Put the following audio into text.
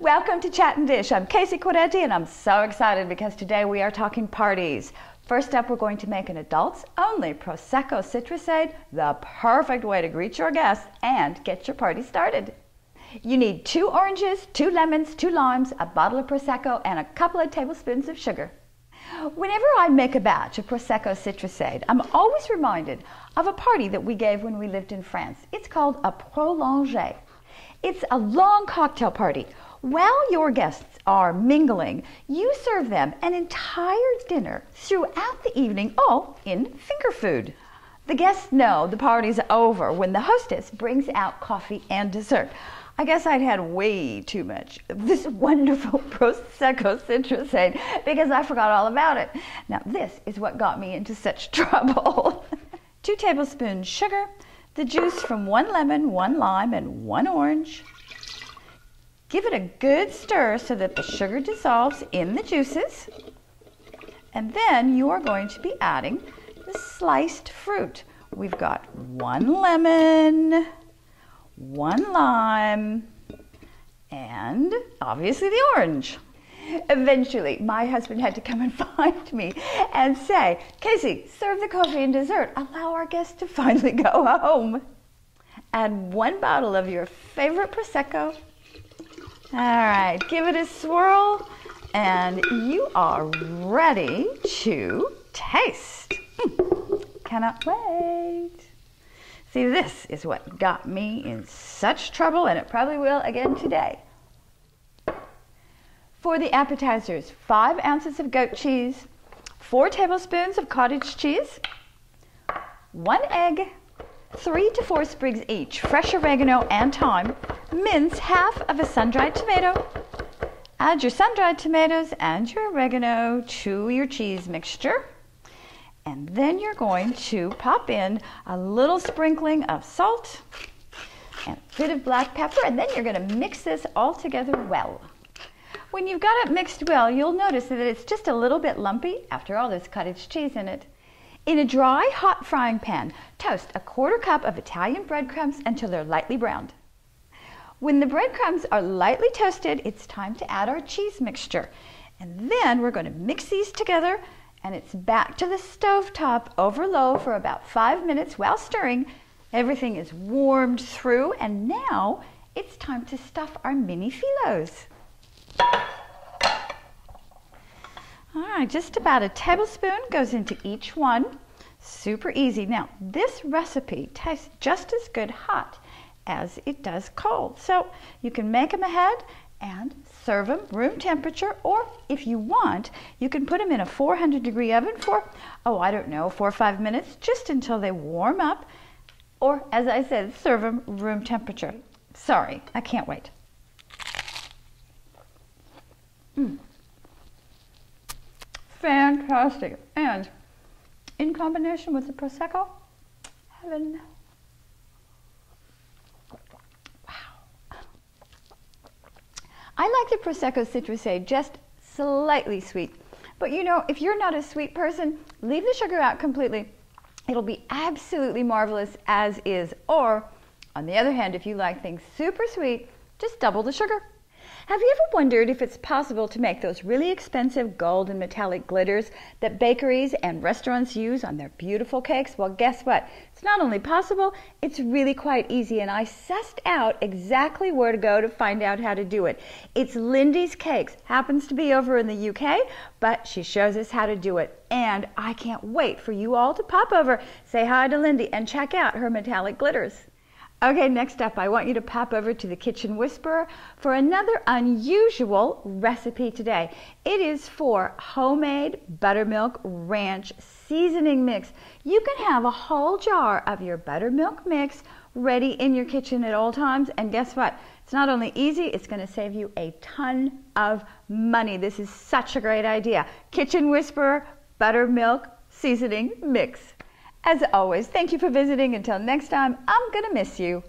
Welcome to Chat and Dish. I'm Casey Cordetti and I'm so excited because today we are talking parties. First up, we're going to make an adults-only Prosecco Citrusade, the perfect way to greet your guests and get your party started. You need 2 oranges, 2 lemons, 2 limes, a bottle of Prosecco, and a couple of tablespoons of sugar. Whenever I make a batch of Prosecco Citrusade, I'm always reminded of a party that we gave when we lived in France. It's called a prolongé. It's a long cocktail party. While your guests are mingling, you serve them an entire dinner throughout the evening, all in finger food. The guests know the party's over when the hostess brings out coffee and dessert. I guess I'd had way too much of this wonderful Prosecco Citrusade because I forgot all about it. Now this is what got me into such trouble. 2 tablespoons sugar, the juice from 1 lemon, 1 lime, and 1 orange. Give it a good stir so that the sugar dissolves in the juices. And then you are going to be adding the sliced fruit. We've got 1 lemon, 1 lime, and obviously the orange. Eventually, my husband had to come and find me and say, "Casey, serve the coffee and dessert. Allow our guests to finally go home." Add 1 bottle of your favorite Prosecco. All right, give it a swirl, and you are ready to taste. Cannot wait. See, this is what got me in such trouble, and it probably will again today. For the appetizers, 5 ounces of goat cheese, 4 tablespoons of cottage cheese, 1 egg, 3 to 4 sprigs each, fresh oregano and thyme. Mince half of a sun-dried tomato. Add your sun-dried tomatoes and your oregano to your cheese mixture. And then you're going to pop in a little sprinkling of salt and a bit of black pepper, and then you're going to mix this all together well. When you've got it mixed well, you'll notice that it's just a little bit lumpy. After all, there's cottage cheese in it. In a dry, hot frying pan, toast a 1/4 cup of Italian breadcrumbs until they're lightly browned. When the breadcrumbs are lightly toasted, it's time to add our cheese mixture. And then we're going to mix these together, and it's back to the stovetop over low for about 5 minutes while stirring. Everything is warmed through, and now it's time to stuff our mini filos. All right, just about a tablespoon goes into each one. Super easy. Now, this recipe tastes just as good hot as it does cold. So you can make them ahead and serve them room temperature, or if you want, you can put them in a 400-degree oven for, 4 or 5 minutes, just until they warm up. Or, as I said, serve them room temperature. Sorry, I can't wait. Fantastic. And in combination with the Prosecco, heaven. Wow. I like the Prosecco Citrusade just slightly sweet. But you know, if you're not a sweet person, leave the sugar out completely. It'll be absolutely marvelous as is. Or, on the other hand, if you like things super sweet, just double the sugar. Have you ever wondered if it's possible to make those really expensive gold and metallic glitters that bakeries and restaurants use on their beautiful cakes? Well, guess what? It's not only possible, it's really quite easy, and I sussed out exactly where to go to find out how to do it. It's Lindy's Cakes. Happens to be over in the UK, but she shows us how to do it. And I can't wait for you all to pop over, say hi to Lindy, and check out her metallic glitters. Okay, next up, I want you to pop over to the Kitchen Whisperer for another unusual recipe today. It is for homemade buttermilk ranch seasoning mix. You can have a whole jar of your buttermilk mix ready in your kitchen at all times, and guess what? It's not only easy, it's going to save you a ton of money. This is such a great idea. Kitchen Whisperer buttermilk seasoning mix. As always, thank you for visiting. Until next time, I'm gonna miss you.